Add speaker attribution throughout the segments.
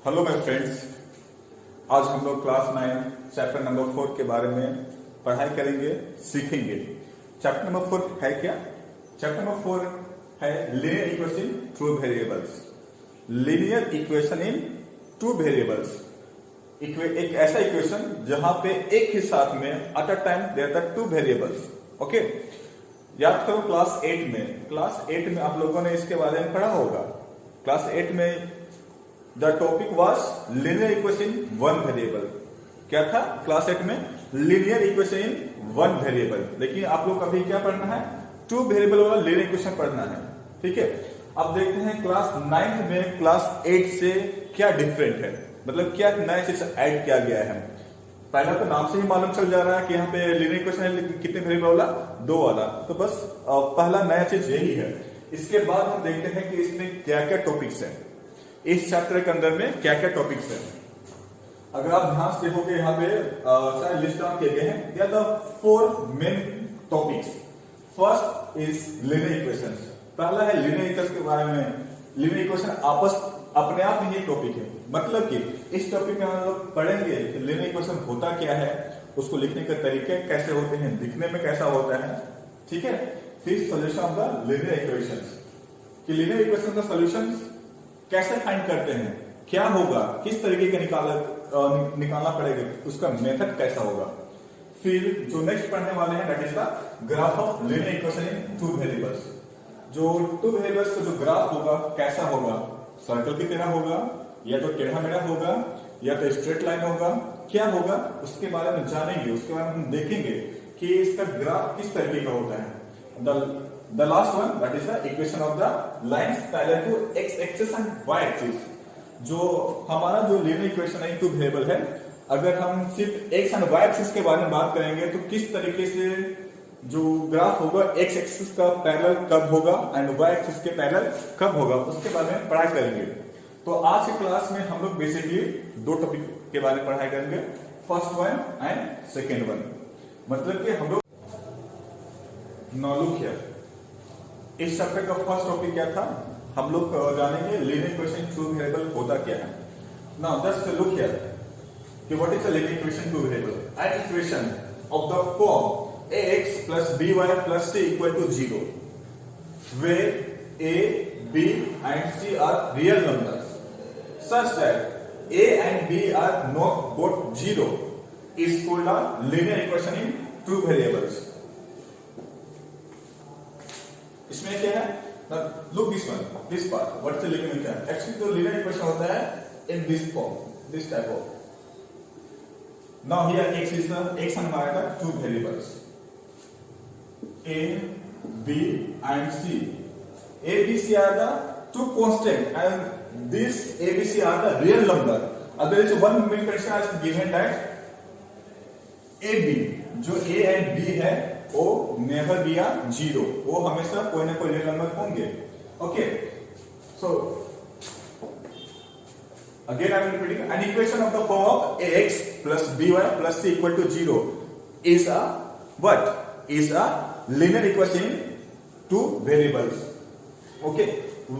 Speaker 1: Hello my friends, आज हम लोग क्लास 9 चैप्टर नंबर 4 के बारे में पढ़ाई करेंगे, सीखेंगे। चैप्टर नंबर 4 है क्या? चैप्टर नंबर 4 है linear equation in two variables. Linear equation in two variables, एक ऐसा इक्वेशन जहां पे एक ही साथ में at a time there are two variables. Okay, याद करो क्लास 8 में आप लोगों ने इसके बारे में पढ़ा होगा। क्लास 8 में the topic was linear equation in one variable. क्या था क्लास 8 में? Linear equation in one variable. लेकिन आप लोग अभी क्या पढ़ना है? टू वेरिएबल वाला लीनियर इक्वेशन पढ़ना है। ठीक है, अब देखते हैं क्लास 9 में क्लास 8 से क्या डिफरेंट है, मतलब क्या नया चीज ऐड किया गया है। पहला तो नाम से ही मालूम चल जा रहा है कि यहाँ पे लीनियर इक्वेशन है, कितने वेरिएबल वाला? 2 वाला। तो बस पहला नया चीज यही है। इसके बाद हम देखते हैं कि इसमें क्या क्या टॉपिक्स हैं, इस चैप्टर के अंदर में क्या क्या टॉपिक्स हैं। अगर आप ध्यान से देखोगे यहाँ पे सारे लिस्ट डाउन किए गए हैं। There are 4 main topics. First is linear equations. पहला है लीनियर इक्वेशन के बारे में। लीनियर इक्वेशन अपने आप में ये टॉपिक है, मतलब कि इस टॉपिक में हम लोग पढ़ेंगे कि लीनियर इक्वेशन होता क्या है, उसको लिखने के तरीके कैसे होते हैं, दिखने में कैसा होता है। ठीक है, फिर solution of the linear equations, कि लीनियर इक्वेशन का सॉल्यूशन कैसे फाइंड करते हैं, क्या होगा, किस तरीके का निकालना पड़ेगा, उसका मेथड कैसा होगा। फिर जो नेक्स्ट पढ़ने वाले हैं that is the graph of linear equation in two variables. जो टू वेरिएबल्स का जो ग्राफ होगा कैसा होगा, सर्कल की तरह होगा या तो टेढ़ा मेढ़ा होगा या तो स्ट्रेट लाइन होगा, क्या होगा उसके बारे में जानेंगे। उसके बारे में हम देखेंगे कि इसका ग्राफ किस तरीके का होता है। The last one, that is the equation of the lines parallel to x axis and y axis। जो हमारा जो लीनियर इक्वेशन है टू वेरिएबल है, अगर हम सिर्फ x एंड y एक्सिस के बारे में बात करेंगे तो किस तरीके से जो ग्राफ होगा x एक्सिस का पैरेलल कब होगा एंड y एक्सिस के पैरेलल कब होगा, उसके बारे में पढ़ाई करेंगे। तो आज की क्लास में हम लोग बेसिकली 2 टॉपिक के बारे में पढ़ाई करेंगे, first one and second one. मतलब कि हम लोग नाउ लुक हियर, इस चैप्टर का फर्स्ट टॉपिक क्या था, हम लोग जानेंगे लीनियर इक्वेशन टू वेरिएबल होता क्या है। नाउ जस्ट लुक हियर कि what is a linear equation two variable. An equation of the form ax plus by plus c equal to 0 where a, b and c are real numbers such that a and b are not both 0 is called a linear equation in two variables। इसमें क्या है? Now look this one, this part, what is the linear equation? Actually तो linear equation होता है in this form, this type of। Now here x is the x and y are two variables a, b and c। a, b, c are the two constant and this a, b, c are the real number। अब there is one main condition is given that a, b जो a and b है वो never be are 0, वो हमेशा कोई ना कोई real number होंगे। Okay, so again I am repeating, an equation of the form of ax plus by plus c equal to 0 is a what? Is a linear equation in two variables। Okay,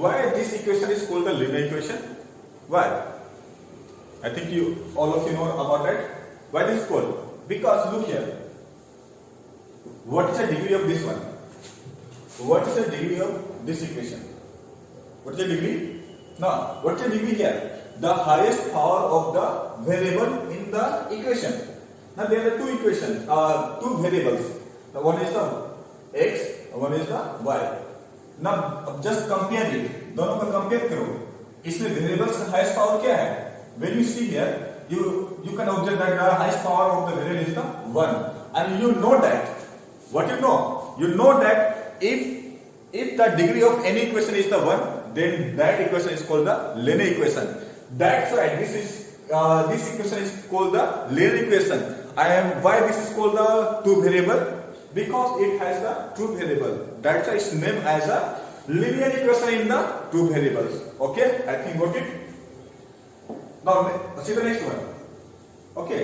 Speaker 1: why this equation is called the linear equation? Why? I think all of you know about that. Why this is called? Because look here, what is the degree of this one? What is the degree of this equation? What is the degree? Now, what is the degree here? The highest power of the variable in the equation। Now there are two equations, two variables. Now one is the x, one is the y। Now just compare it, दोनों का compare करो। इसमें variables का highest power क्या है? When you see here, you can observe that the highest power of the variable is the 1, and you know that। What you know? You know that if the degree of any equation is the 1, then that equation is called the linear equation। That's why this equation is called the linear equation। And why this is called the two variable? Because it has the two variable. That's why it's named as a linear equation in the two variables। Okay, I think got it। Now see the next one। Okay,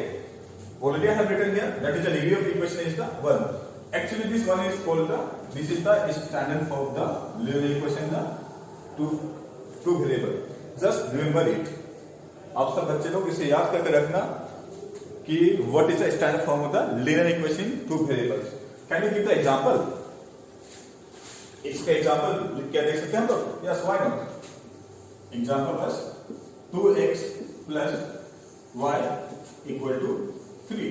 Speaker 1: already I have written here that is the degree of equation is the 1। Actually this one is called this is the standard for the linear equation, the two variable। Just remember it। आप सब बच्चे लोग इसे याद करके रखना कि what is the standard form of the linear equation in two variables. Can you give the example? इसका एग्जांपल क्या देख सकते हैं हम लोग? Yes, why not. एग्जांपल बस 2x plus y equal to 3.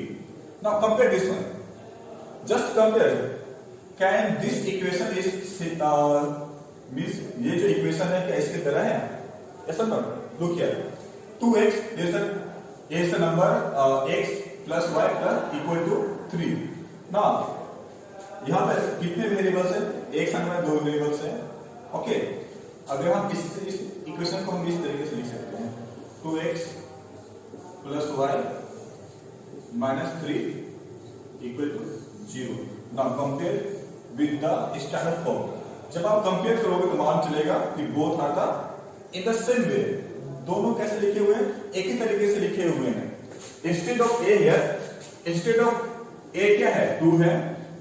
Speaker 1: Now compare this one. Just compare. Can this equation is means ये जो इक्वेशन है क्या इसके तरह है? ऐसा ना, look here. 2x is the number x plus y plus equal to 3. Now यहाँ पर कितने वेरिएबल्स हैं? एक संख्या में 2 वेरिएबल्स हैं। ओके, अगर हम इस इक्वेशन को हम इस तरीके से लिख सकते हैं 2x plus y minus 3 equal to 0. Now compare with the standard form. जब आप कंपेयर करोगे तो मान चलेगा कि both are the in the same way. दोनों कैसे लिखे हुए हैं? एक ही तरीके से लिखे हुए हैं। Instead of A here, instead of A क्या है? 2 है,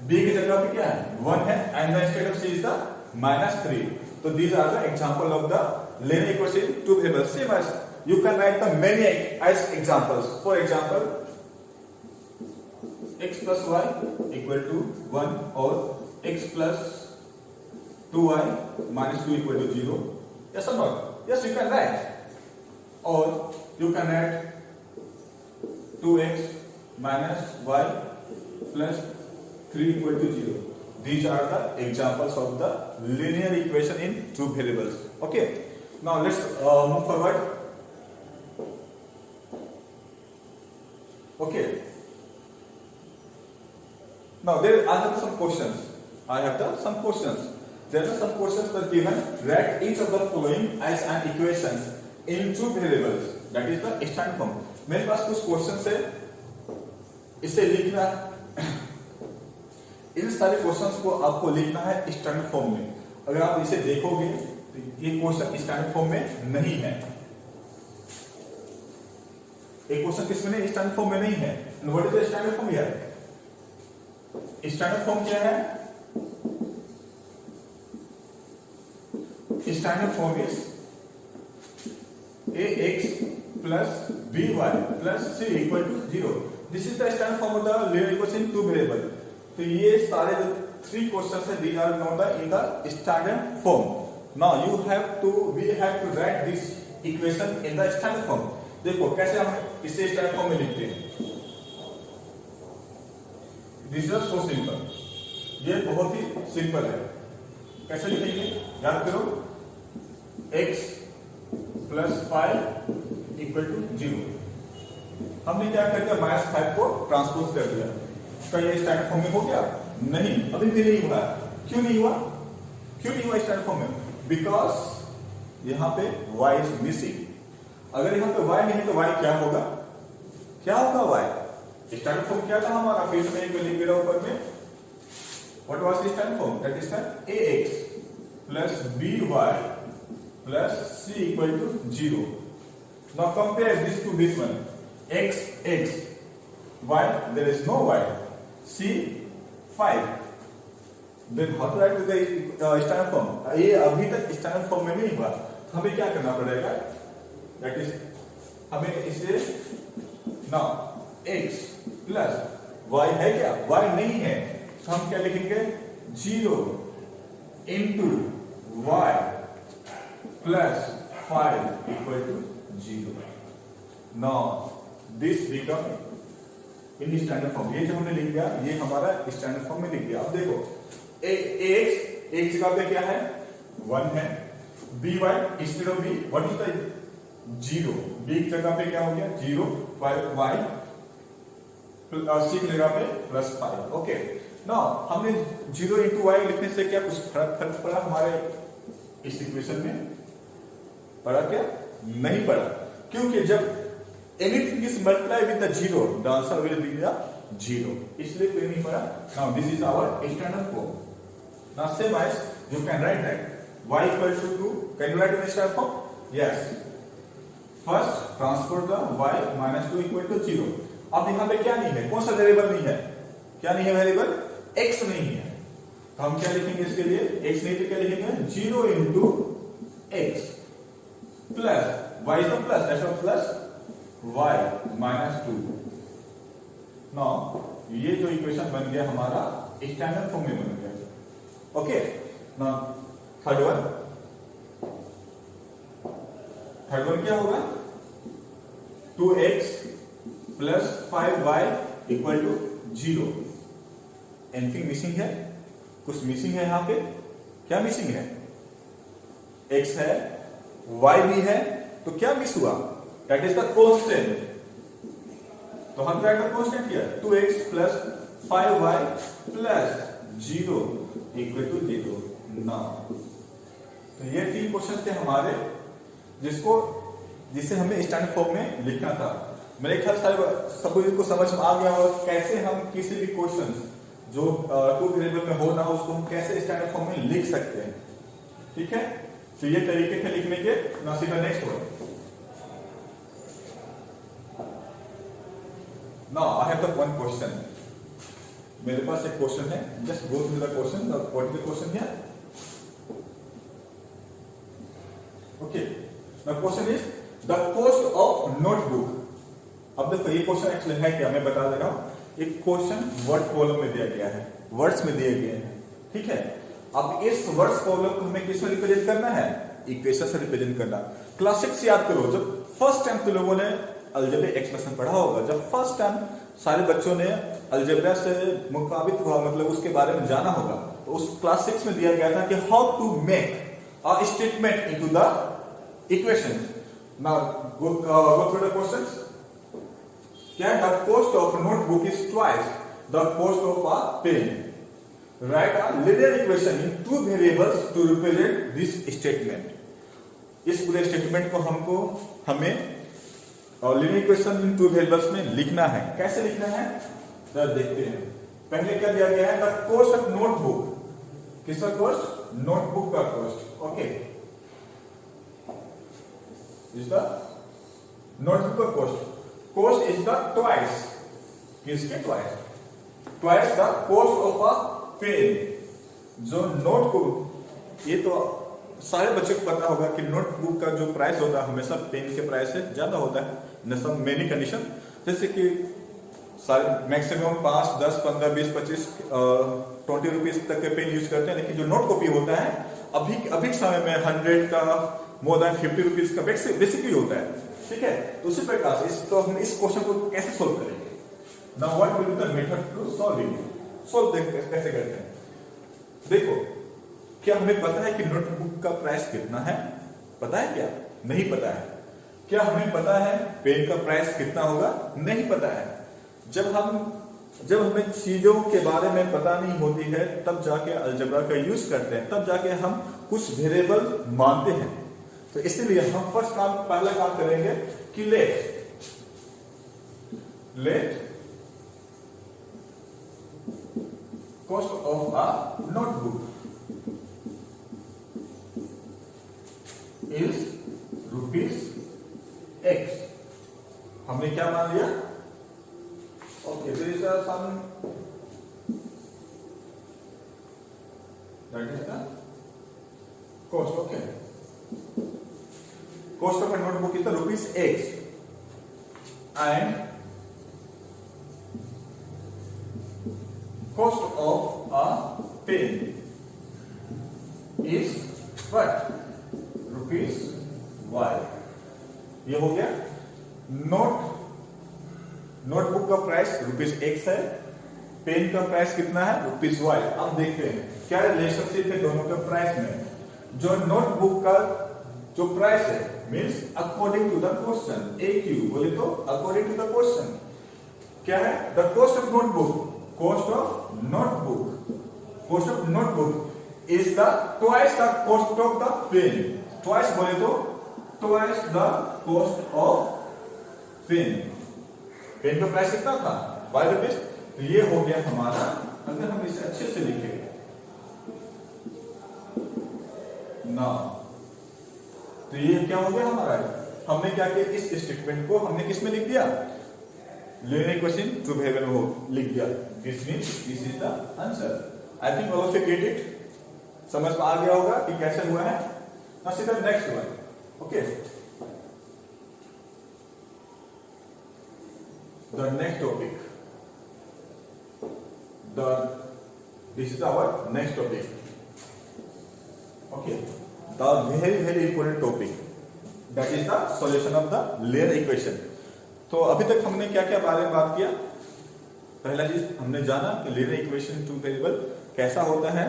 Speaker 1: बी की जगह पे क्या है? 1 है, and the instead of C is the -3. तो these are the example of the linear equation to variables. Same as you can write the many as examples. For example, x plus y equal to 1 or x plus 2y minus 2 equal to 0. Yes or not? Yes, you can write. Or you can write 2x minus y plus 3 equal to 0. These are the examples of the linear equation in two variables. Okay. Now let's move forward. Okay. Now I have some questions. Some questions. There are some questions that given. Write each of the following as an equations in two variables. That is the standard form. मेरे पास कुछ questions है, इसे लिखना। इन सारे questions को आपको लिखना है स्टैंडर्ड फॉर्म में। अगर आप इसे देखोगे तो ये क्वेश्चन स्टैंडर्ड फॉर्म में नहीं है। एक क्वेश्चन किसमें नहीं? स्टैंडर्ड फॉर्म में नहीं है। What is the standard form here? Standard form क्या है? Standard form is ax plus by plus c equal to 0. This is the standard form of the linear equation in two variable. तो ये सारे जो 3 questions है, these are not in the standard form. Now we have to write this equation in the standard form. देखो कैसे हम इसे standard form में लिखते हैं। This is so simple. ये बहुत ही सिंपल है। कैसे लिखेंगे? याद करो, x plus 5 इक्वल टू 0। हमने क्या कर दिया? -5 को ट्रांसपोज कर दिया। क्या ये स्टैंडर्ड फॉर्म में हो गया? नहीं, अभी भी नहीं हुआ। क्यों नहीं हुआ? स्टैंडर्ड फॉर्म में? बिकॉज यहाँ पे y इज मिसिंग। अगर यहाँ पे y नहीं तो y क्या होगा? y? स्टैंडर्ड फॉर्म क्या था हमारा? फील्ड में एक लिख दिया ऊपर में। What was the standard form? That is the ax plus by plus c equal to 0. Now compare this to this one. X, y, there is no y. C, 5. Then how to write the standard form? ये अभी तक standard form में नहीं हुआ। हमें क्या करना पड़ेगा? That is, हमें इसे now x plus y है क्या? y नहीं है, तो हम क्या लिखेंगे? 0 into y plus 5 equal to 0. Now this become in standard form. ये जो हमने लिख दिया ये हमारा स्टैंडर्ड फॉर्म में लिख दिया। अब देखो x जगह पे क्या है? 1 है। by instead of b what is the 0? b की जगह पे क्या हो गया? 0 y c की जगह पे +5। ओके, नाउ हमने 0 into y लिखने से क्या कुछ फर्क पड़ा हमारे इस इक्वेशन में? पड़ा क्या? नहीं पड़ा, क्योंकि जब anything is multiply with the 0 the answer will be the 0, इसलिए कोई नहीं पड़ा। Now this is our standard form. Now same as you can write that y equal to 2. Can you write in standard form? Yes. First transpose the y minus 2 equal to 0. अब यहां पे क्या नहीं है? कौन सा वेरिएबल नहीं है? क्या नहीं है? वेरिएबल x नहीं है। तो हम क्या लिखेंगे इसके लिए? x नहीं तो क्या लिखेंगे? 0 into x plus y is the plus, that's a plus y minus 2। Now ये जो इक्वेशन बन गया हमारा स्टैंडर्ड फॉर्म में बन गया। ओके, नाउ थर्ड वन क्या होगा? 2x plus 5y equal to 0। Anything missing है? कुछ मिसिंग है यहाँ पे? क्या मिसिंग है? x है, y भी है, तो क्या मिस हुआ? That is the constant. तो हम क्या कर कांस्टेंट किया? 2x plus 5y plus 0 equal to 0 ना। तो ये 3 क्वेश्चन थे हमारे जिसे हमें स्टैंडर्ड फॉर्म में लिखना था। मेरे ख्याल सबको इनको समझ में आ गया होगा कैसे हम किसी भी क्वेश्चन जो 2 वेरिएबल में हो ना हो उसको हम कैसे स्टैंडर्ड फॉर्म में लिख सकते हैं। ठीक है, तो ये तरीके थे लिखने के। Now see the next one. Now I have the one question. मेरे पास एक क्वेश्चन है, just go through the question. What is the question here? Okay, the question is the cost of notebook. अब देखो ये क्वेश्चन एक्चुअली है क्या, मैं बता दे रहा हूं। एक क्वेश्चन वर्ड कॉलम में दिया गया है, वर्ड्स में दिए गए हैं। ठीक है, अब इस वर्ड्स कॉलम को हमें किस में रिप्रेजेंट करना है? इक्वेशन से रिप्रेजेंट करना। क्लास 6 याद करो, जब फर्स्ट टाइम तुम लोगों ने अलजेब्रिक एक्सप्रेशन पढ़ा होगा, जब फर्स्ट टाइम सारे बच्चों ने अलजेब्रा से मुखाबित हुआ, मतलब उसके बारे में जाना होगा, तो उस क्लास 6 में दिया गया था कि how to make a statement into the equation. Now go through the questions. क्या? The cost of notebook is twice the cost of a pen. Write a linear equation in 2 variables to represent this statement। इस पूरे statement को हमें linear equation in 2 variables में लिखना है। कैसे लिखना है तो देखते हैं। पहले क्या दिया गया है? The cost of notebook. किसका कॉस्ट? नोटबुक का cost. Okay, is the notebook का cost. Cost is the twice. किसके twice? Twice the cost of a pen. जो नोट को, ये तो सारे बच्चों को पता होगा कि नोटबुक का जो प्राइस होता है हमेशा पेन के प्राइस से ज्यादा होता है इन सम मेनी कंडीशन। जैसे कि सारे मैक्सिमम 5, 10, 15, 20, 25, 20 रुपीज तक के पेन यूज करते हैं, लेकिन जो नोट कॉपी होता है अभी समय में 100 का, मोर देन 50 रुपीज का बेसिकली होता है। ठीक है, तो उसी प्रकार से हम इस क्वेश्चन को कैसे सोल्व करेंगे? Now what will be the method to solve it? Solve कैसे करते हैं? देखो, क्या हमें पता है कि नोटबुक का प्राइस कितना है? पता है क्या? नहीं पता है। क्या हमें पता है पेन का प्राइस कितना होगा? नहीं पता है। जब हमें चीजों के बारे में पता नहीं होती है तब जाके अलजेब्रा का यूज करते हैं, तब जाके हम कुछ वेरिएबल मानते हैं। तो इसीलिए हम पहला काम करेंगे कि late cost of a notebook is rupees X। हमने क्या मान लिया? Okay, there is some that is the cost। okay, cost of a notebook is the rupees X and cost of a pen is what? Rupees Y। ये हो गया। Notebook का price rupees X है, pen का price कितना है? Rupees Y। अब देखते हैं क्या रिलेशनशिप है दोनों के प्राइस में। जो नोटबुक का जो प्राइस है means according to the question, AQ बोले तो अकॉर्डिंग टू द क्वेश्चन क्या है? The cost of notebook, cost of notebook is the twice the cost of the pen। twice बोले तो twice the cost of pen। Pen का price कितना था? 5 rupees. तो ये हो गया हमारा, अगर हम इसे अच्छे से लिखेंगे ना, तो ये क्या हो गया हमारा? हमने क्या किया? इस स्टेटमेंट को हमने किस में लिख दिया? लिनियर इक्वेशन टू वेरिएबल हो लिख दिया। This means this is the answer. I think all of you get it. समझ में आ गया होगा कि कैसे हुआ है। Now see the next one. Okay, the next topic. This is our next topic. Okay, the very important topic, that is the solution of the linear equation. तो अभी तक हमने क्या क्या बारे में बात किया? पहला चीज हमने जाना कि लिनियर इक्वेशन टू वेरिएबल कैसा होता है,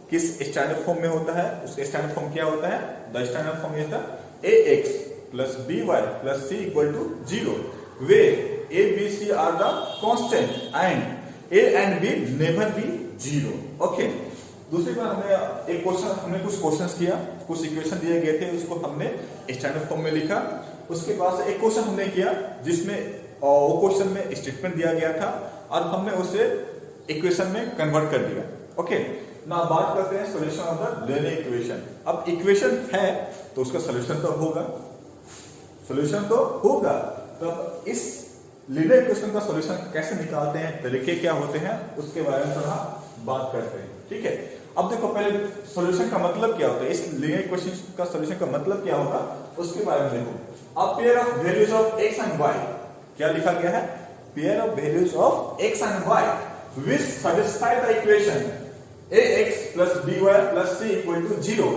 Speaker 1: किस स्टैंडर्ड फॉर्म में होता है, उसका स्टैंडर्ड फॉर्म क्या होता है? The standard form is the ax plus by plus c equal to 0, where a, b, c are the constant and a and b never be 0. Okay, दूसरी बार हमने कुछ क्वेश्चंस किया, कुछ इक्वेशन दिए गए थे, उसको हमने स्टैंडर्ड फॉर्म में लिखा. उसके बाद से एक क्वेश्चन हमने किया जिसमें वो क्वेश्चन में स्टेटमेंट दिया गया था और हमने उसे इक्वेशन में कन्वर्ट कर दिया. ओके, ना बात करते हैं solution of the linear equation. अब इक्वेशन है तो उसका सॉल्यूशन तो होगा, तो इस लिनियर इक्वेशन का सॉल्यूशन कैसे निकालते हैं, तरीके क्या होते हैं, उसके बारे में थोड़ा बात करते हैं. ठीक है, अब देखो पहले सॉल्यूशन का मतलब क्या होता है, इस लिनियर इक्वेशन का सॉल्यूशन का मतलब क्या होगा उसके बारे में देखो. A pair of values of x and y, क्या लिखा गया है? Pair of values of x and y which satisfy the equation ax plus by plus c equal to 0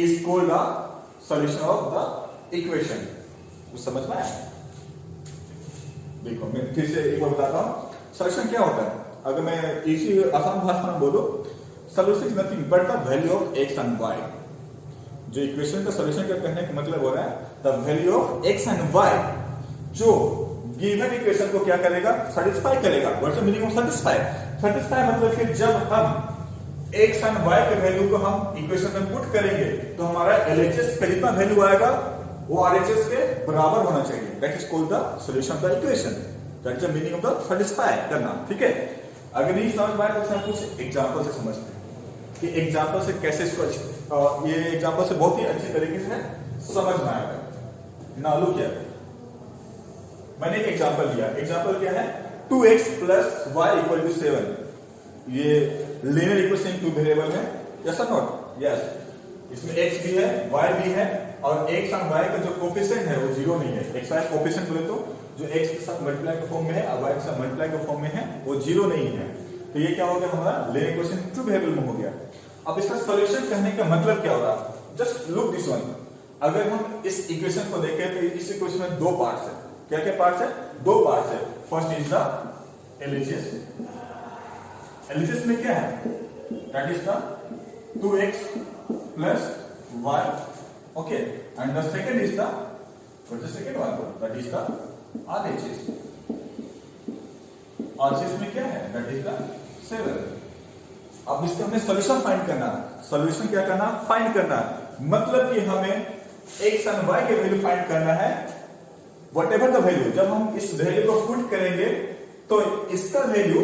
Speaker 1: is called the solution of the equation. कुछ समझ में आया? देखो मैं फिर से एक बार बताता हूँ सॉल्यूशन क्या होता है. अगर मैं इसी आसान भाषा में बोलूं, solution is nothing but the value of x and y. जो इक्वेशन का सॉल्यूशन का कहने का मतलब हो रहा है the value of x and y जो गिवन इक्वेशन को क्या करेगा? सेटिस्फाई करेगा. What's the meaning of satisfy? Satisfy मतलब कि जब हम x एंड y के वैल्यू को हम इक्वेशन में पुट करेंगे तो हमारा LHS का जितना वैल्यू आएगा वो RHS के बराबर होना चाहिए. That is called the solution of the equation. That is the meaning of the satisfy करना. ठीक है, अगर नहीं समझ में आए तो हम कुछ एग्जांपल से समझते हैं कि एग्जांपल से कैसे इसको ये एग्जांपल से बहुत ही अच्छी तरीके से समझ में आएगा. ना लुक हियर, मैंने एक एग्जांपल लिया. एग्जांपल क्या है? 2x plus y equal to 7. ये लिनियर इक्वेशन टू वेरिएबल है, यस और नॉट? यस. इसमें x भी है, y भी है और x और y का जो कोफिशिएंट है वो 0 नहीं है. x y कोफिशिएंट बोले तो जो x के साथ मल्टीप्लाई के फॉर्म में है और y के साथ मल्टीप्लाई के फॉर्म में है वो 0 नहीं है. तो ये क्या हो गया? हमारा लिनियर इक्वेशन टू वेरिएबल में हो गया. अब इसका सॉल्यूशन कहने का मतलब क्या होगा? Just look this one. अगर हम इस इक्वेशन को देखें तो इस इक्वेशन में दो पार्ट्स है. क्या क्या पार्ट्स है? दो पार्ट्स है. First is the LHS. LHS में क्या है? That is the 2x plus y. Okay, and the second is the what is the second one? That is the RHS. RHS में क्या है? That is the 7. अब इसका हमें सॉल्यूशन फाइंड करना है. सॉल्यूशन क्या करना? फाइंड करना है. मतलब कि हमें x एंड y के वैल्यू फाइंड करना है. व्हाटएवर द वैल्यू, जब हम इस वैल्यू को पुट करेंगे तो इसका वैल्यू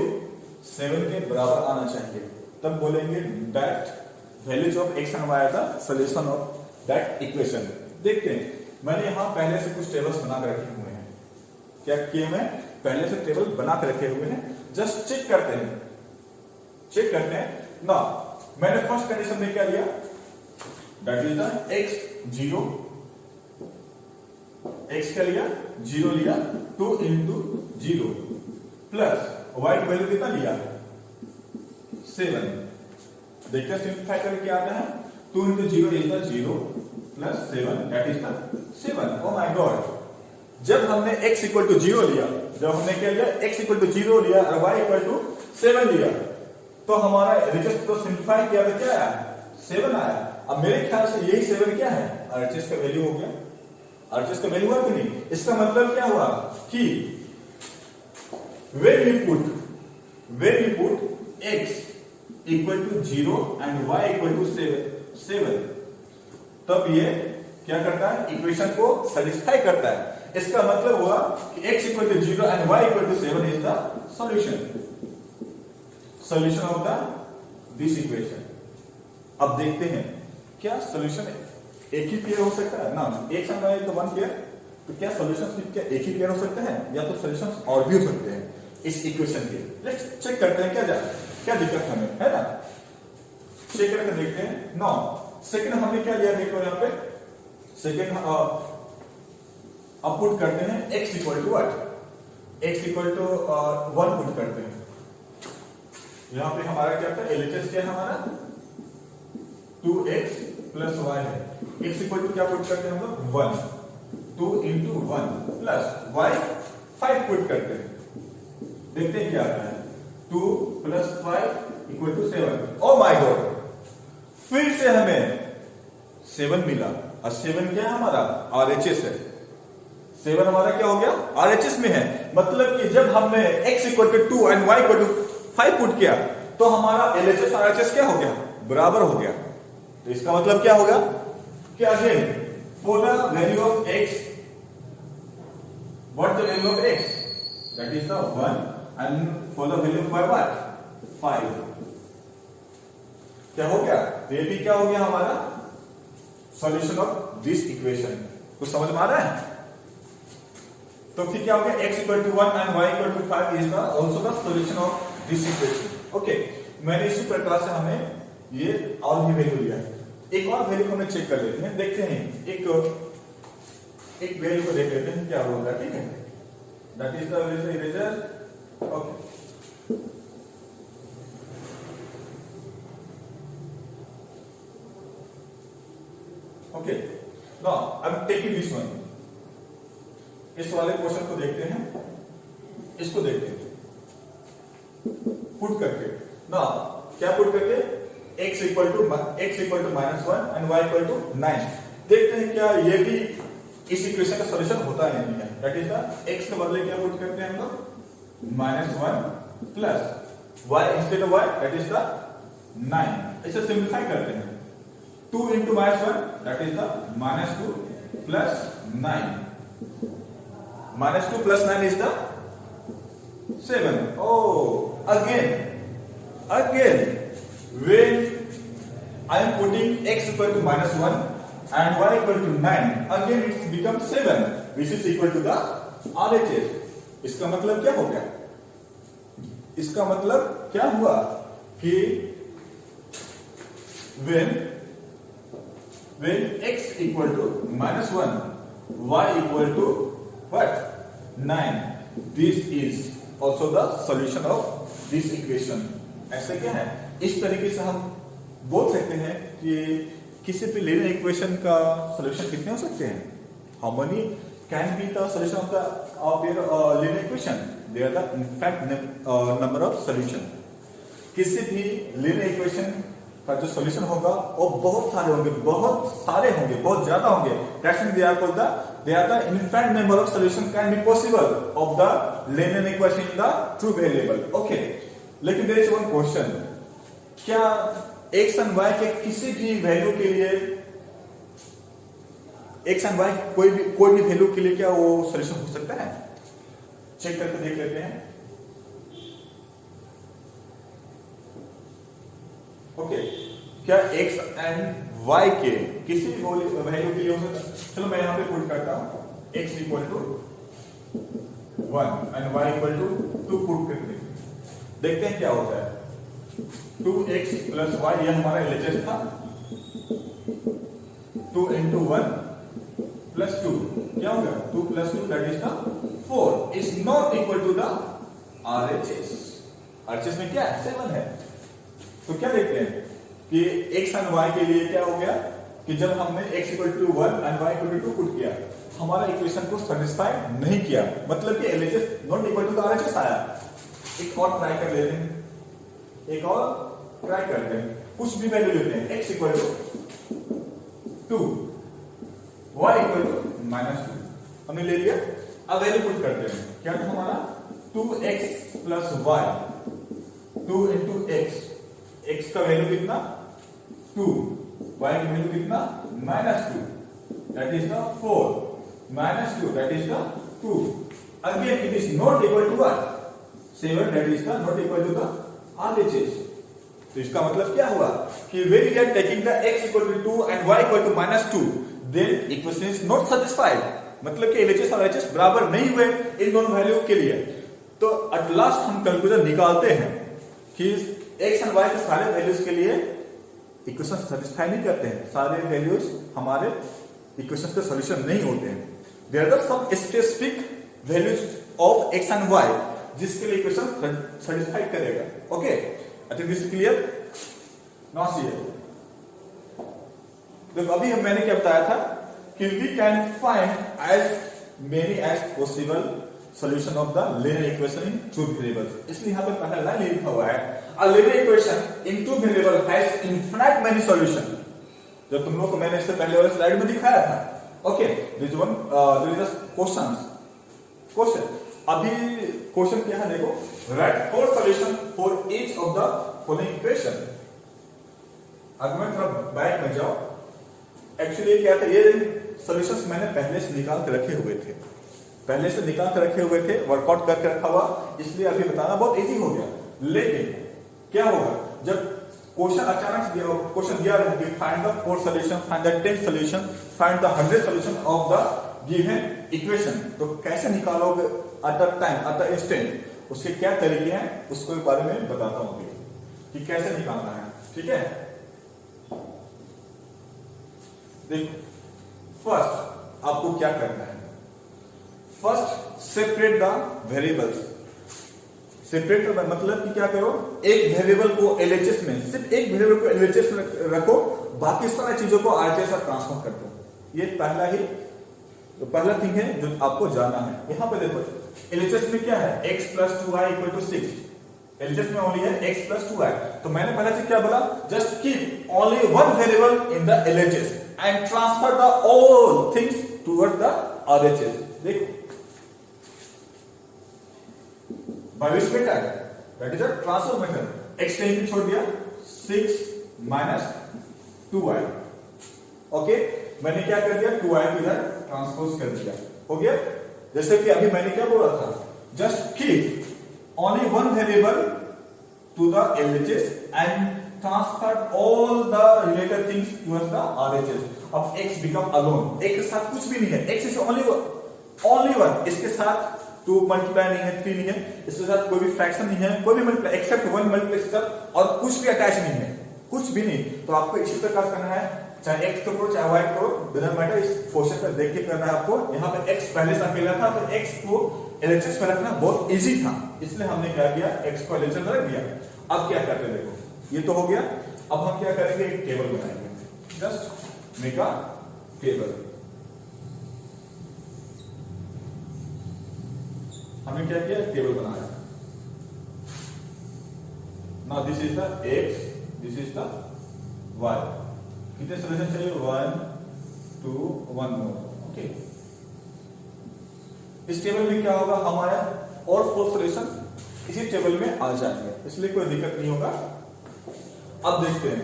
Speaker 1: 7 के बराबर आना चाहिए. तब बोलेंगे that values of x and y are the solution of that equation. देखते हैं, मैंने यहां पहले से कुछ टेबल्स बना कर रखे हुए हैं. क्या किए हैं? पहले से टेबल बना कर रखे हुए हैं. जस्ट चेक करते हैं. ना मैंने फर्स्ट कंडीशन में क्या लिया? That is the x 0. x क्या लिया? 0 लिया. 2 into 0 प्लस y की वैल्यू कितना लिया? 7. देखिए सिंप्लीफाई करके क्या आता है? 2 into 0 is the 0 plus 7, that is the 7. Oh my God! जब हमने x equal to 0 लिया, जब हमने क्या लिया? x equal to 0 लिया और y equal to 7 लिया, तो हमारा रिजल्ट को सिंप्लीफाई किया तो क्या आया? 7 आया. अब मेरे ख्याल से यही 7 क्या है? RHS का वैल्यू हो गया. RHS का वैल्यू हुआ कि नहीं? इसका मतलब क्या हुआ कि when we put x equal to 0 and y equal to 7, तब ये क्या करता है? इक्वेशन को सेटिस्फाई करता है. इसका मतलब हुआ कि x equal to 0 and y equal to 7 is the solution of this equation. अब देखते हैं क्या सॉल्यूशन एक ही पेयर हो सकता है ना? x and y तो वन पेयर, तो क्या सॉल्यूशन क्या एक ही पेयर हो सकते हैं या तो सॉल्यूशंस और भी हो सकते हैं इस इक्वेशन के? लेट्स चेक करते हैं क्या दिक्कत हमें है ना. चेक करके देखते हैं. नाउ सेकंड हमने क्या लिया? देखो यहां पे सेकंड अब पुट करते हैं x equal to what? x equal to 1 put करते हैं। यहां पे हमारा क्या था, एलएचएस क्या है हमारा 2x प्लस y है। x इक्वल टू क्या पुट करते हैं हम लोग 1, 2 इंटू 1 प्लस y 5 पुट करते हैं। देखते हैं क्या आता है, 2 plus 5 equal to 7। Oh my god, फिर से हमें 7 मिला और 7 क्या है हमारा आरएचएस है। 7 हमारा क्या हो गया आरएचएस में है। मतलब कि जब हमने x equal to 2 and y equal to 5 put किया तो हमारा एलएचएस और आरएचएस क्या हो गया, बराबर हो गया। तो इसका मतलब क्या होगा कि again for the value of x, what the value of x, that is the 1 and for the value of y what 5। क्या हो गया, तो ये भी क्या हो गया हमारा सॉल्यूशन ऑफ दिस इक्वेशन। कुछ समझ में आ रहा है? तो फिर क्या हो गया, x equal to 1 and y equal to 5 is the also the solution of this equation. Okay, मैंने इसी प्रकार से हमें ये और भी वैल्यू लिया है। एक और वैल्यू हमें चेक कर लेते हैं, देखते हैं एक वैल्यू को देख लेते हैं क्या होगा। ठीक है, that is the eraser. Okay, okay, now I am taking this one. इस वाले क्वेश्चन को देखते हैं, इसको देखते हैं पुट करके ना, क्या पुट करके x equal to -1 and y equal to 9। देखते हैं क्या ये भी इस इक्वेशन का सॉल्यूशन होता है नहीं है। दैट इज द x के बदले क्या पुट करते हैं हम लोग -1 plus y instead of y, that is the 9। इसे सिंपलीफाई करते हैं, 2 into -1 that is the -2 plus 9, -2 plus 9 is the 7। Oh, again, when I am putting x equal to -1 and y equal to 9, again it becomes 7, which is equal to the RHS। इसका मतलब क्या हो गया, इसका मतलब क्या हुआ कि when x equal to -1, y equal to what 9, this is also the solution of this equation। ऐसे क्या है, इस तरीके से हम बोल सकते हैं कि किसी भी लीनियर इक्वेशन का सॉल्यूशन कितने हो सकते हैं, how many can be the solution of your linear equation, they are the in fact number of solution. किसी भी लीनियर इक्वेशन का जो सॉल्यूशन होगा वो बहुत सारे होंगे, बहुत ज्यादा होंगे। That's mean they are the infinite number of solution can be possible of the linear equation in the true variable। Okay, लेकिन there is one question, क्या x and y के किसी भी वैल्यू के लिए, x and y कोई भी value के लिए क्या वो सॉल्यूशन हो सकता है? चेक करके देख लेते हैं। ओके, क्या x एंड y के किसी भी वैल्यू के लिए हो सकता है? चलो मैं यहां पे पुट करता हूं, x equal to 1 and y equal to 2 put करके देखते हैं क्या होता है। 2x प्लस y, यह हमारा एलएचएस था। 2 इंटू 1 प्लस 2 क्या होगा, 2 प्लस 2 that is the 4 is not equal to the RHS. RHS में क्या है 7 है। तो क्या देखते हैं कि x एंड y के लिए क्या हो गया कि जब हमने x equal to 1 and y equal to 2 put किया, हमारा इक्वेशन को सेटिस्फाई नहीं किया, मतलब कि LHS not equal to the RHS आया। एक और ट्राई कर लेते हैं, कुछ भी वैल्यू लेते हैं, x equal to 2, y equal to -2 हमने ले लिया। अब वैल्यू पुट करते हैं, क्या था हमारा 2x plus y, 2 into x का वैल्यू कितना 2, y की वैल्यू कितना -2, that is the 4, -2 that is the 2। Again it is not equal to what 7, that is the not equal to the RHS। तो इसका मतलब क्या हुआ कि when we are taking the x equal to 2 and y equal to -2, then equation is not satisfied, मतलब कि LHS और RHS बराबर नहीं हुए इन दोनों वैल्यू के लिए। तो एट लास्ट हम कंक्लूजन निकालते हैं कि x एंड y के सारे वैल्यूज के लिए इक्वेशन सेटिस्फाई नहीं करते हैं, सारे वैल्यूज हमारे इक्वेशन का सॉल्यूशन नहीं होते हैं। There are some specific values of x and y, जिसके लिए इक्वेशन सेटिस्फाई करेगा। Okay, I think this is clear. Now see देखो, अभी मैंने क्या बताया था कि we can find as many as possible solution of the linear equation in two variables. इसलिए यहां पे पहला लाइन लिखा हुआ है a linear equation in two variable has infinite many solution, जो तुम लोग को मैंने इससे पहले वाले स्लाइड में दिखाया था। Okay, this one this is question. अभी क्वेश्चन क्या है देखो, right 4 solution for each of the following equation. अब मैं थोड़ा बैक में जाओ, एक्चुअली क्या था, ये सॉल्यूशंस मैंने पहले से निकाल के रखे हुए थे, वर्कआउट करके रखा हुआ, इसलिए अभी बताना बहुत इजी हो गया। लेकिन क्या होगा जब क्वेश्चन अचानक क्वेश्चन दिया रहे कि find the 4 solution, find the 10 solution, find the 100 solution of the given equation, तो कैसे निकालोगे at the time, at the instant, उसके क्या तरीके हैं उसके बारे में बताता हूं अभी कि कैसे निकालना है। ठीक है, देखो फर्स्ट आपको क्या करना है, first separate the variables. Separate का मतलब कि क्या करो, एक वेरिएबल को एलएचएस में, सिर्फ एक वेरिएबल को एलएचएस में रखो, बाकी सारी चीजों को आरएचएस में ट्रांसफर कर दो। ये पहला थिंग है जो आपको जानना है। यहां पे देखो एलएचएस में क्या है, x + 2y = 6, एलएचएस में ओनली है x + 2y, तो मैंने पहले से क्या बोला, just keep only one variable in the LHS and transfer the all things toward the RHS. देखो बाईस में क्या है, that is a transfer method. x कहीं छोड़ दिया, 6 - 2y। ओके, मैंने क्या कर दिया, 2y को इधर ट्रांसपोज कर दिया, हो गया। जैसे कि अभी मैंने क्या बोला था, just keep only one variable to the LHS and transfer all the related things towards the RHS. अब x बिकम अलोन, एक के साथ कुछ भी नहीं है, x इज ओनली वन, इसके साथ 2 मल्टीप्लाई नहीं है, 3 नहीं है, इसके साथ कोई भी फ्रैक्शन नहीं है, कोई भी मल्टीप्लाई एक्सेप्ट 1 मल्टीप्लाई, और कुछ भी अटैच नहीं है, कुछ भी नहीं। तो आपको इसी प्रकार करना है, चाहे x करो चाहे y करो, डजंट मैटर, इस क्वेश्चन पर देख के करना है आपको। यहाँ पे x पहले से अकेला था, तो x को एलएचएस में रखना बहुत इजी था, इसलिए हमने क्या किया, x को एलएचएस में रख दिया। अब क्या करते हैं, देखो ये तो हो गया। अब हम क्या करेंगे, एक टेबल बनाएंगे, जस्ट मेक अ टेबल। हमने क्या किया, टेबल बनाया। Now this is the x, this is the y। कितने सॉल्यूशन चाहिए, 1 2 1 मोर। ओके, इस टेबल में क्या होगा, हमारा और 4 सॉल्यूशन इसी टेबल में आ जाएंगे, इसलिए कोई दिक्कत नहीं होगा। अब देखते हैं,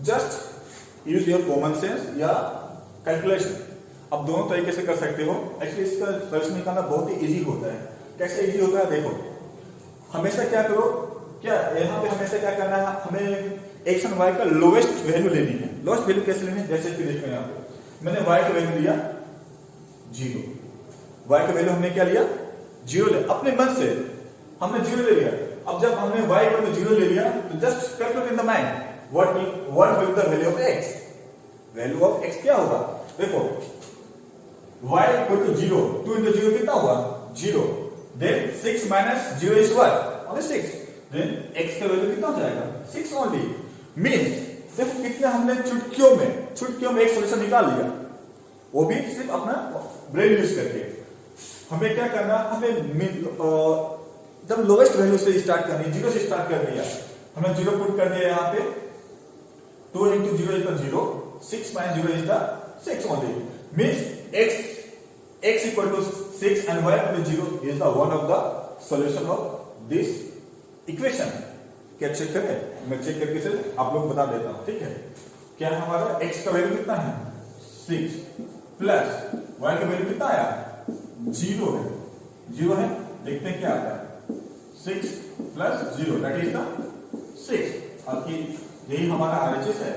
Speaker 1: just use your common sense या कैलकुलेशन। अब दोनों तरीके से कर सकते हो। एक्चुअली इसका सॉल्यूशन निकालना बहुत ही इजी होता है। कैसे इजी होता है, देखो हमेशा क्या करो, क्या यहाँ पे हमेशा क्या करना है, हमें एक्स एंड वाई का लोएस्ट वैल्यू लेनी है। लोएस्ट वैल्यू कैसे लेनी है, जैसे कि देखो यहाँ पे मैंने वाई का वैल्यू लिया 0, वाई का वैल्यू हमने क्या लिया 0 ले, अपने मन से हमने 0 ले लिया। अब जब हमने y को 0 ले लिया, तो just calculate in the mind what will the value of x। Value of x क्या होगा, देखो y = 0, 2 × 0 कितना हुआ 0, then 6 - 0 is what, only 6, then x का वैल्यू कितना हो जाएगा 6 ओनली। मींस देखो कितने हमने चुटकियों में एक सॉल्यूशन निकाल लिया, वो भी सिर्फ अपना ब्रेन यूज करके। हमें क्या करना, हमें जब लोएस्ट वैल्यू से स्टार्ट करनी, 0 से स्टार्ट कर दिया, हमने 0 पुट कर दिया यहाँ पे, 2 × 0 = 0, 6 - 0 is the 6 only, means x = 6 and y = 0 is the one of the solution of this equation। क्या चेक करें, मैं चेक करके से आप लोग बता देता हूं, ठीक है। क्या हमारा x का वैल्यू कितना है 6 प्लस y का वैल्यू कितना आया 0 है, देखते हैं क्या आता है, 6 + 0 दैट इज द 6। बाकी यही हमारा RHS है,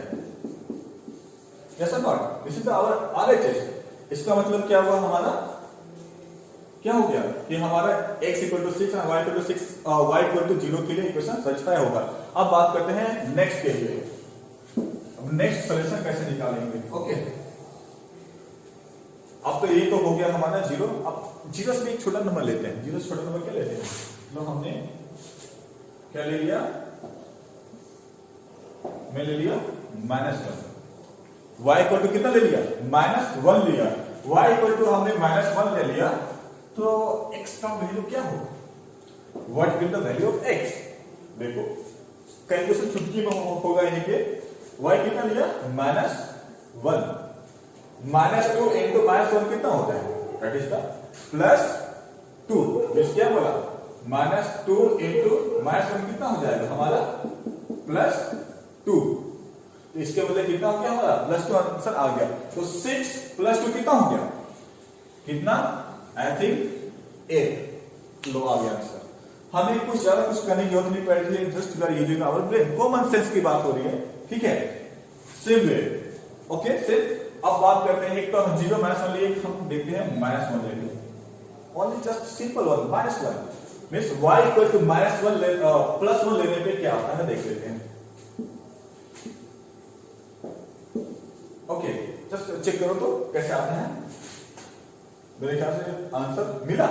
Speaker 1: ऐसा not, this is the our RHS। इसका मतलब क्या हुआ, हमारा क्या हो गया कि हमारा x = 6 और y = 6, y = 0 के लिए इक्वेशन सेटिस्फाई होगा। अब बात करते हैं नेक्स्ट के लिए, अब नेक्स्ट सॉल्यूशन कैसे निकालेंगे। ओके, अब तो ये तो हो गया हमारा जीरो। अब जीरो से एक छोटा नंबर लेते हैं। जीरो से छोटा नंबर क्या लेते हैं? तो हमने क्या ले लिया? मैं ले लिया -1। y इक्वल टू कितना ले लिया? -1 लिया। y इक्वल टू हमने -1 ले लिया, तो x का वैल्यू क्या होगा? What will the value of x? देखो कैलकुलेशन चुटकी में होगा यहीं पे। y कितना लिया? -1। -2 इंटू -1 कितना होता है? That is the +2। इस क्या बोला? -2 इंटू -1 कितना हो जाएगा हमारा? +2। तो इसके बदले कितना हो गया हमारा? +2 आंसर आ गया। तो 6 + 2 कितना हो गया? कितना? I think 8। लो आ गया आंसर। हमें कुछ ज्यादा कुछ करने की जरूरत नहीं पड़ रही है। Just we are using our brain. Common sense की बात हो रही है, ठीक है? Same way. ओके, सिर्फ अब बात करते हैं। एक तो हम 0 -1 लिए, हम देखते हैं -1 लेंगे। Only just simple one, -1 means y equal to -1 +1 लेने पे क्या आता है देख लेते हैं। ओके, जस्ट चेक करो तो कैसे आता है। मेरे ख्याल से आंसर मिला।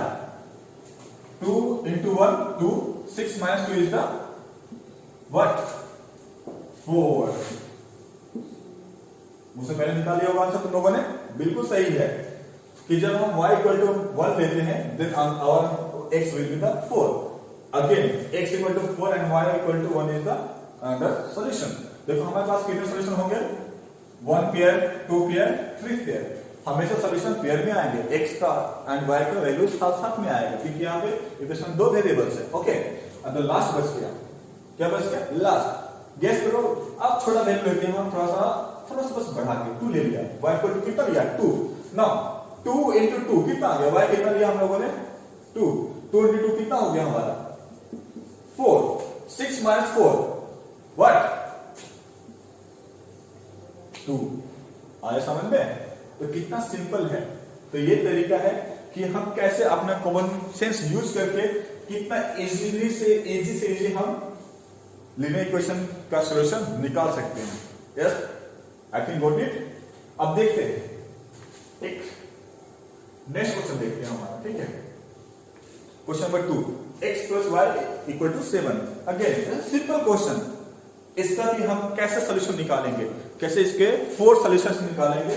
Speaker 1: 2 into 1 2, 6 minus 2 is the what? 4। मुझसे पहले निकाल लिया होगा आंसर तुम लोगों ने। बिल्कुल सही है कि जब हम y इक्वल टू 1 लेते हैं then our x will be the 4। Again x equal to 4 and y equal to 1 is the solution. देखो हमारे पास कितने सॉल्यूशन होंगे? 1 पेयर, 2 पेयर, 3 पेयर। हमेशा सॉल्यूशन पेयर में आएंगे। x का एंड y का वैल्यू साथ साथ में आएगा क्योंकि यहाँ पे इक्वेशन 2 वेरिएबल्स है। ओके, अब द लास्ट बच गया। क्या बच गया? लास्ट। गेस करो। अब छोटा वैल्यू लेते हैं हम, थोड़ा सा बस बढ़ा के 2 ले लिया। y इक्वल टू कितना लिया? 2। नाउ 2 into 2 कितना आ गया? y कितना लिया हम लोगों ने? 2। 2 into 2 कितना हो गया हमारा? 4। 6 minus 4 what? 2। आया समझ में? तो कितना सिंपल है। तो ये तरीका है कि हम कैसे अपना कॉमन सेंस यूज करके कितना इजी से हम लीनियर इक्वेशन का सॉल्यूशन निकाल सकते हैं। Yes, I think got it. अब देखते हैं एक नेक्स्ट क्वेश्चन देखते हैं हमारा, ठीक है? Question number 2, x + y = 7। Again simple question. इसका भी हम कैसे सॉल्यूशन निकालेंगे? कैसे इसके 4 सॉल्यूशंस निकालेंगे?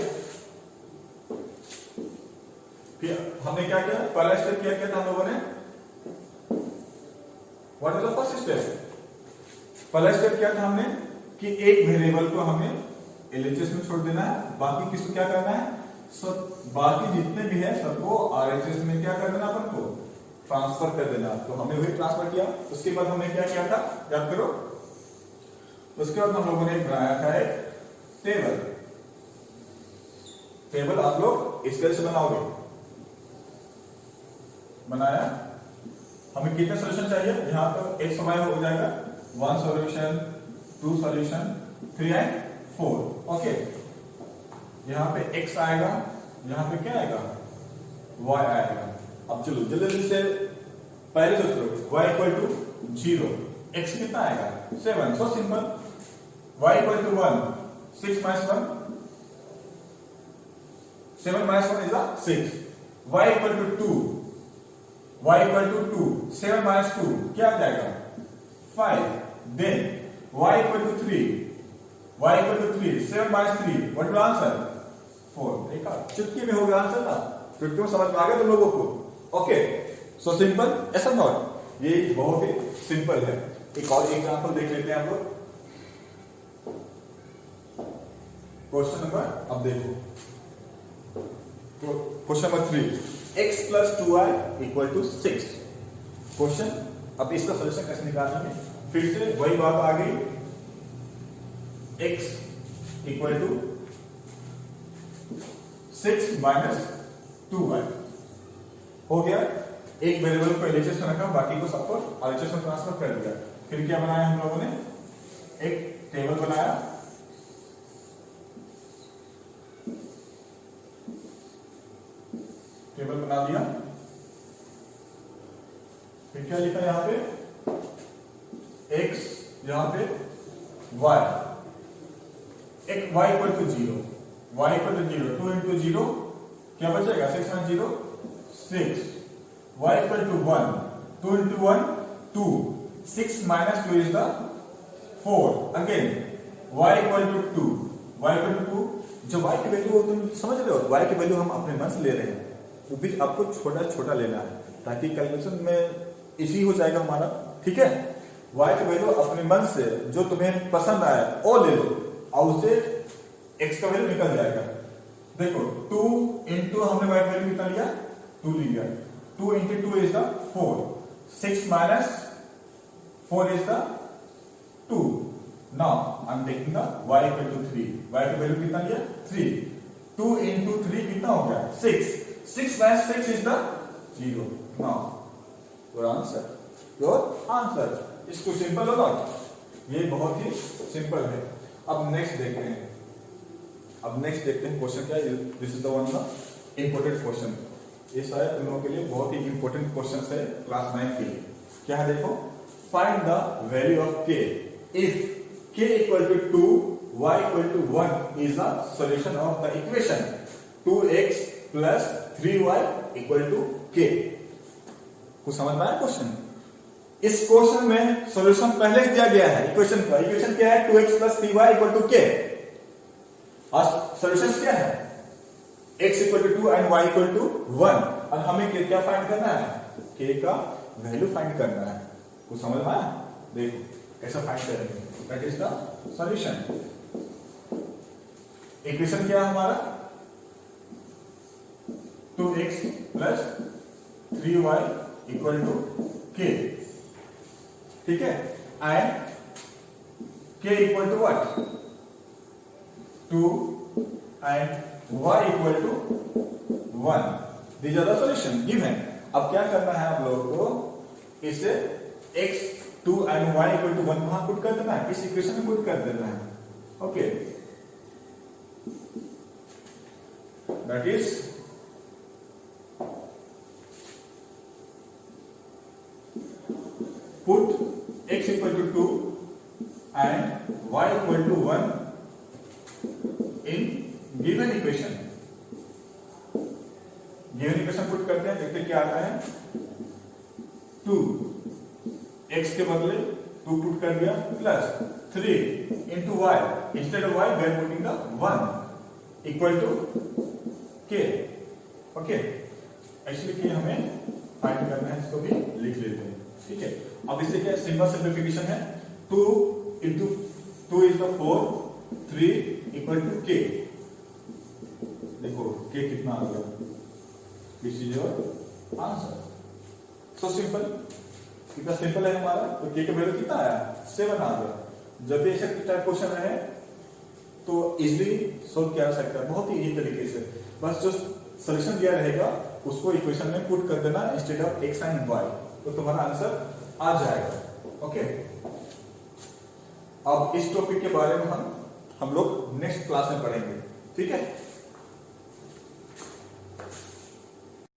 Speaker 1: फिर हमने क्या किया? पहला स्टेप क्या किया था हम लोगों ने? What is the first step? पहला स्टेप क्या था हमने कि एक वेरिएबल को हमें एलएचएस में छोड़ देना है, बाकी किसको क्या करना है? बाकी जितने भी है सबको आरएचएस में क्या कर देना? अपन को ट्रांसफर कर देना। तो हमने वही ट्रांसफर किया। उसके बाद हमने क्या किया था याद करो? उसके बाद हम लोगों ने बनाया था एक टेबल। आप लोग इस तरह से बनाओगे। बनाया। हमें कितने सॉल्यूशन चाहिए? यहां पर एक समय हो जाएगा 1 सॉल्यूशन, 2 सॉल्यूशन, 3 एंड 4। ओके, यहां पे x आएगा, यहां पे क्या आएगा? y आएगा। अब चलो जल्दी से पहले तो करो। y इक्वल टू 0, x कितना आएगा? 7। So simple. y equal to 1, 6 minus 1, 7 minus 1 is 6। y equal to 2, y equal to 2, 7 minus 2 क्या आ जाएगा? 5। Then y equal to 3, y equal to 3, 7 minus 3 what will answer? 4। देखा, चुटकी में हो गया आंसर ना? चुटकी में समझ में आ गया तुम लोगों को? Okay, so simple. ऐसा नॉट, ये बहुत ही सिंपल है। एक और एग्जांपल देख लेते हैं हम लोग। क्वेश्चन नंबर, अब देखो question number 3, x + 2y = 6। Question, अब इसका सॉल्यूशन कैसे निकालेंगे? फिर से वही बात आ गई। x = 6 minus 2y हो गया। एक वेरिएबल को एलएचएस में रखा, बाकी को सबको आरएचएस में ट्रांसफर कर दिया। फिर क्या बनाया हम लोगों ने? एक टेबल बनाया। टेबल बना दिया। फिर क्या लिखा यहां पे? x, यहां पे y। एक y = 0, y = 0, 2 into 0 क्या बचेगा 6 1 0 6 y equal to 1 2 into 1 2 6 minus 2 is the 4 again y equal to 2 y equal to 2 जो y की वैल्यू तुम समझ रहे हो y की वैल्यू हम अपने मन से ले रहे हैं वो भी आपको छोटा छोटा लेना है ताकि कैलकुलेशन में इजी हो जाएगा हमारा ठीक है y की वैल्यू अपने मन से जो तुम्हें पसंद आए वो ले लो और उससे x का वैल्यू निकल जाएगा देखो 2 into हमने y की वैल्यू कितना लिया 2 लिया 2 into 2 is the 4 6 minus 4 is the 2 now I'm taking the y equal to 3 y की वैल्यू कितना लिया 3 2 into 3 कितना हो गया 6 6 minus 6 is the 0 now your answer इसको सिंपल हो ना ये बहुत ही सिंपल है अब नेक्स्ट देखते हैं क्वेश्चन क्या है this is the one the important question ये शायद तुम लोगों के लिए बहुत ही इंपॉर्टेंट क्वेश्चन है क्लास 9 के लिए क्या है देखो find the value of k if k equal to 2 y equal to 1 is the solution of the equation 2x plus 3y equal to k कुछ समझ में आया क्वेश्चन इस क्वेश्चन में सॉल्यूशन पहले दिया गया है इक्वेशन का इक्वेशन क्या है 2x plus 3y equal to k और सॉल्यूशन क्या है x equal to 2 and y equal to 1 और हमें क्या फाइंड करना है k का वैल्यू फाइंड करना है कुछ समझ में आया देखो कैसा फाइंड करेंगे that is the solution equation क्या है हमारा 2x plus 3y equal to k ठीक है and k equal to what 2 and y equal to 1 these are the solution given अब क्या करना है आप लोगों को इसे x 2 and y equal to 1 वहां पुट कर देना है इस इक्वेशन में पुट कर देना है okay that is put x equal to 2 and y equal to 1 in given equation put करते हैं देखते क्या आता है 2 x के बदले 2 पुट कर दिया plus 3 into y instead of y we are putting the 1 equal to k okay actually k हमें फाइंड करना है इसको भी लिख लेते हैं ठीक है अब इससे क्या सिंपल सिंप्लीफिकेशन है 2 into 2 is the 4 3 equal to k देखो k कितना आ गया this is your answer so simple कितना सिंपल है हमारा तो k का वैल्यू कितना आया 7 आ गया जब भी ऐसा टाइप क्वेश्चन है तो इजीली सॉल्व किया जा सकता है बहुत ही इजी तरीके से बस जो सॉल्यूशन दिया रहेगा उसको इक्वेशन में पुट कर देना instead of x and y तो तुम्हारा आंसर आ जाएगा ओके अब इस टॉपिक के बारे में हम लोग नेक्स्ट क्लास में पढ़ेंगे ठीक है